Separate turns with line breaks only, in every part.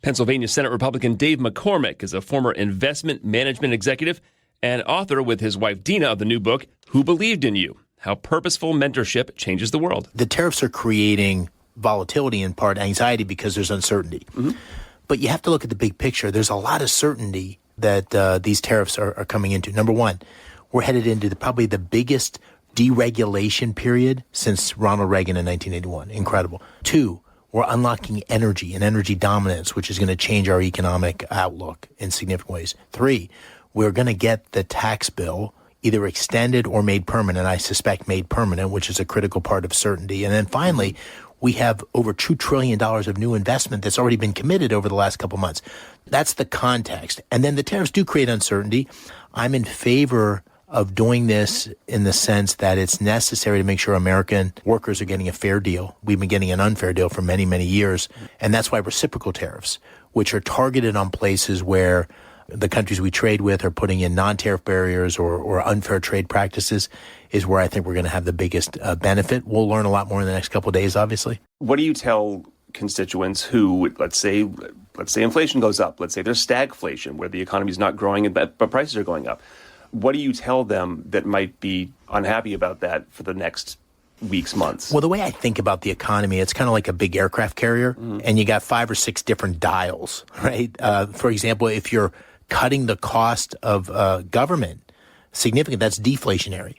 Pennsylvania Senate Republican Dave McCormick is a former investment management executive and author with his wife Dina of the new book, Who Believed in You? How Purposeful Mentorship Changes the World.
The tariffs are creating volatility, in part anxiety, because there's uncertainty. Mm-hmm. But you have to look at the big picture. There's a lot of certainty that these tariffs are coming into. Number one, we're headed into probably the biggest deregulation period since Ronald Reagan in 1981. Incredible. Two, we're unlocking energy and energy dominance, which is going to change our economic outlook in significant ways. Three, we're going to get the tax bill either extended or made permanent. I suspect made permanent, which is a critical part of certainty. And then finally, we have over $2 trillion of new investment that's already been committed over the last couple months. That's the context. And then the tariffs do create uncertainty. I'm in favor of doing this in the sense that it's necessary to make sure American workers are getting a fair deal. We've been getting an unfair deal for many, many years. And that's why reciprocal tariffs, which are targeted on places where the countries we trade with are putting in non-tariff barriers or unfair trade practices, is where I think we're going to have the biggest benefit. We'll learn a lot more in the next couple of days, obviously.
What do you tell constituents who, let's say inflation goes up, let's say there's stagflation where the economy is not growing but prices are going up? What do you tell them that might be unhappy about that for the next weeks, months?
Well, the way I think about the economy, it's kind of like a big aircraft carrier, and you got 5 or 6 different dials, right? For example, if you're cutting the cost of government significant, that's deflationary,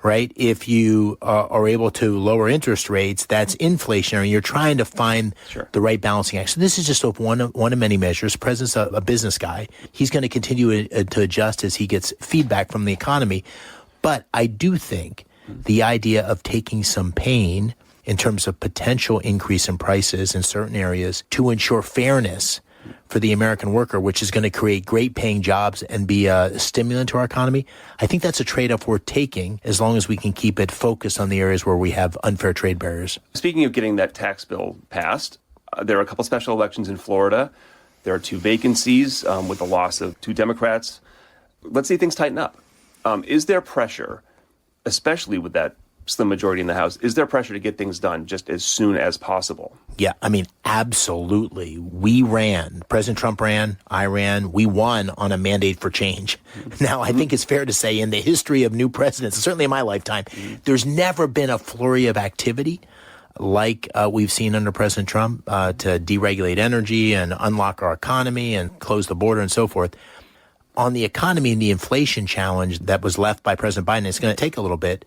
right? If you are able to lower interest rates, that's inflationary. You're trying to find the right balancing act. So this is just one of many measures. The president's a business guy. He's going to continue to adjust as he gets feedback from the economy. But I do think the idea of taking some pain in terms of potential increase in prices in certain areas to ensure fairness for the American worker, which is going to create great paying jobs and be a stimulant to our economy, I think that's a trade-off worth taking as long as we can keep it focused on the areas where we have unfair trade barriers.
Speaking of getting that tax bill passed, there are a couple special elections in Florida. There are 2 vacancies with the loss of 2 Democrats. Let's see things tighten up. Is there pressure, especially with that slim majority in the House, is there pressure to get things done just as soon as possible?
Yeah, I mean, absolutely. President Trump ran, I ran, we won on a mandate for change. Now, I think it's fair to say in the history of new presidents, certainly in my lifetime, there's never been a flurry of activity like we've seen under President Trump to deregulate energy and unlock our economy and close the border and so forth. On the economy and the inflation challenge that was left by President Biden, it's going to take a little bit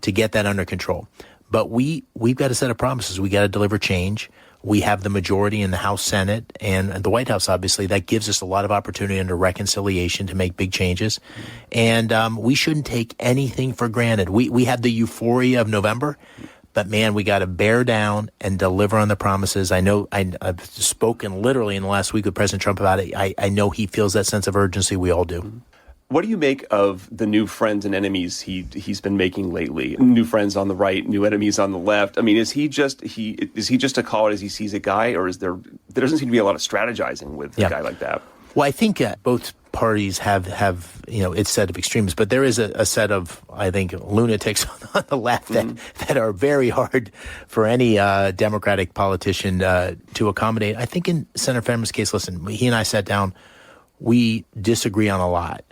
to get that under control. But we've got a set of promises. We got to deliver change. We have the majority in the House, Senate, and the White House, obviously. That gives us a lot of opportunity under reconciliation to make big changes. And we shouldn't take anything for granted. We had the euphoria of November, but man, we got to bear down and deliver on the promises. I know I've spoken literally in the last week with President Trump about it. I know he feels that sense of urgency. We all do.
What do you make of the new friends and enemies he's been making lately? New friends on the right, new enemies on the left. I mean, is he just a call it as he sees a guy, or there doesn't seem to be a lot of strategizing with a guy like that?
Well, I think both parties have its set of extremes, but there is a set of, I think, lunatics on the left that are very hard for any Democratic politician to accommodate. I think in Senator Fetterman's case, listen, he and I sat down. We disagree on a lot,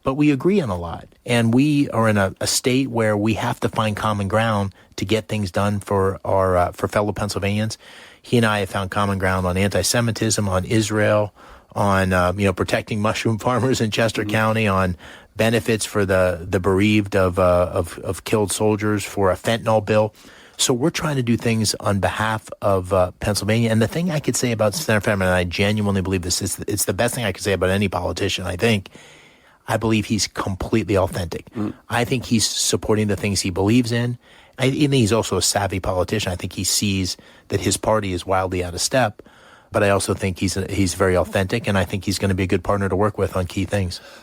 but we agree on a lot. And we are in a state where we have to find common ground to get things done for our for fellow Pennsylvanians. He and I have found common ground on anti-Semitism, on Israel, on protecting mushroom farmers in Chester County, on benefits for the bereaved of killed soldiers, for a fentanyl bill. So we're trying to do things on behalf of Pennsylvania. And the thing I could say about Senator Fetterman, and I genuinely believe this, it's the best thing I could say about any politician, I believe he's completely authentic. I think he's supporting the things he believes in. I think he's also a savvy politician. I think he sees that his party is wildly out of step. But I also think he's very authentic, and I think he's going to be a good partner to work with on key things.